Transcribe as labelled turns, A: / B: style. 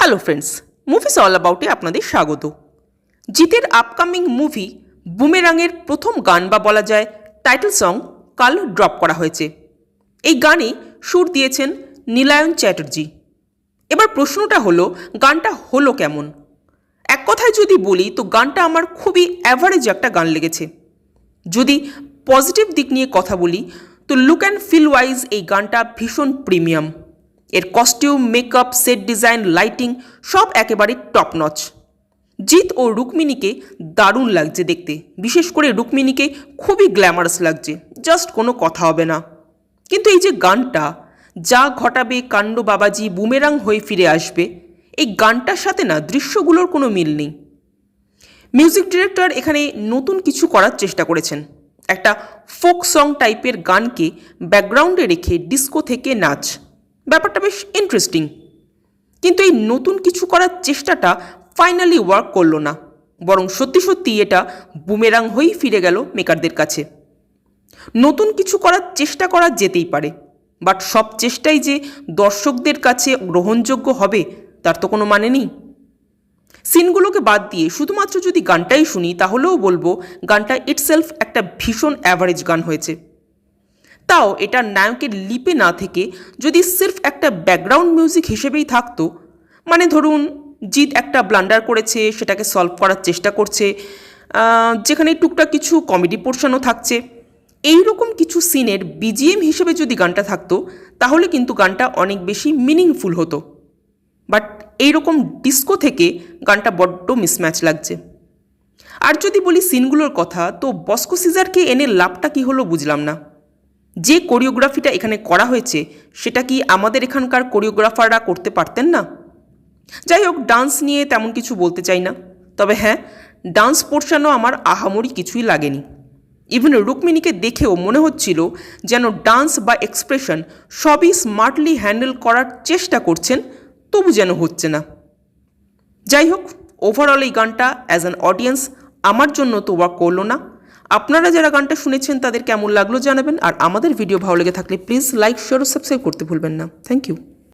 A: Hello friends, movies all অ্যাবাউটে আপনাদের স্বাগত। জিতের আপকামিং মুভি বুমেরাংয়ের প্রথম গান বা বলা যায় টাইটেল সং কাল ড্রপ করা হয়েছে। এই গানে সুর দিয়েছেন নীলায়ন চ্যাটার্জি। এবার প্রশ্নটা হলো, গানটা হলো কেমন? এক কথায় যদি বলি তো গানটা আমার খুবই অ্যাভারেজ একটা গান লেগেছে। যদি পজিটিভ দিক নিয়ে কথা বলি তো লুক অ্যান্ড ফিল ওয়াইজ এই গানটা ভীষণ প্রিমিয়াম। এর costume, makeup, set design, lighting সব একেবারে টপ নচ। জিৎ ও রুক্মিণীকে দারুণ লাগছে দেখতে, বিশেষ করে রুক্মিণীকে খুবই গ্ল্যামারাস লাগছে, জাস্ট কোনো কথা হবে না। কিন্তু এই যে গানটা, যা ঘটাবে কাণ্ড বাবাজি, বুমেরাং হয়ে ফিরে আসবে, এই গানটার সাথে না দৃশ্যগুলোর কোনো মিল নেই। মিউজিক ডিরেক্টর এখানে নতুন কিছু করার চেষ্টা করেছেন। একটা ফোক সং টাইপের গানকে ব্যাকগ্রাউন্ডে রেখে ডিস্কো থেকে নাচ, ব্যাপারটা বেশ ইন্টারেস্টিং। কিন্তু এই নতুন কিছু করার চেষ্টাটা ফাইনালি ওয়ার্ক করলো না, বরং সত্যি সত্যি এটা বুমেরাং হয়েই ফিরে গেল মেকারদের কাছে। নতুন কিছু করার চেষ্টা করা যেতেই পারে, বাট সব চেষ্টাই যে দর্শকদের কাছে গ্রহণযোগ্য হবে তার তো কোনো মানে নেই। সিনগুলোকে বাদ দিয়ে শুধুমাত্র যদি গানটাই শুনি তাহলেও বলবো গানটা ইটসেলফ একটা ভীষণ অ্যাভারেজ গান হয়েছে। তাও এটা নায়কের লিপে না থেকে যদি সির্ফ একটা ব্যাকগ্রাউন্ড মিউজিক হিসেবেই থাকতো, মানে ধরুন জিৎ একটা ব্লান্ডার করেছে, সেটাকে সলভ করার চেষ্টা করছে, যেখানে টুকটাক কিছু কমেডি পোর্শনও থাকছে, এইরকম কিছু সিনের বিজিএম হিসেবে যদি গানটা থাকতো তাহলে কিন্তু গানটা অনেক বেশি মিনিংফুল হতো। বাট এইরকম ডিস্কো থেকে গানটা বড্ড মিসম্যাচ লাগছে। আর যদি বলি সিনগুলোর কথা, তো বস্কো সিজারকে এনে লাভটা কী হলো বুঝলাম না। যে কোরিওগ্রাফিটা এখানে করা হয়েছে সেটা কি আমাদের এখানকার কোরিওগ্রাফাররা করতে পারতেন না? যাই হোক, ডান্স নিয়ে তেমন কিছু বলতে চাই না, তবে হ্যাঁ, ডান্স পোর্শনও আমার আহামরি কিছুই লাগেনি। ইভেন রুক্মিণীকে দেখেও মনে হচ্ছিল যেন ডান্স বা এক্সপ্রেশন সবই স্মার্টলি হ্যান্ডেল করার চেষ্টা করছেন, তবু যেন হচ্ছে না। যাই হোক, ওভারঅল এই গানটা অ্যাজ অ্যান অডিয়েন্স আমার জন্য তো ওয়ার্ক করলো না। আপনারা যারা গানটা শুনেছেন তাদের কেমন লাগলো জানাবেন, আর আমাদের ভিডিও ভালো লেগে থাকলে প্লিজ লাইক, শেয়ার ও সাবস্ক্রাইব করতে ভুলবেন না। Thank you.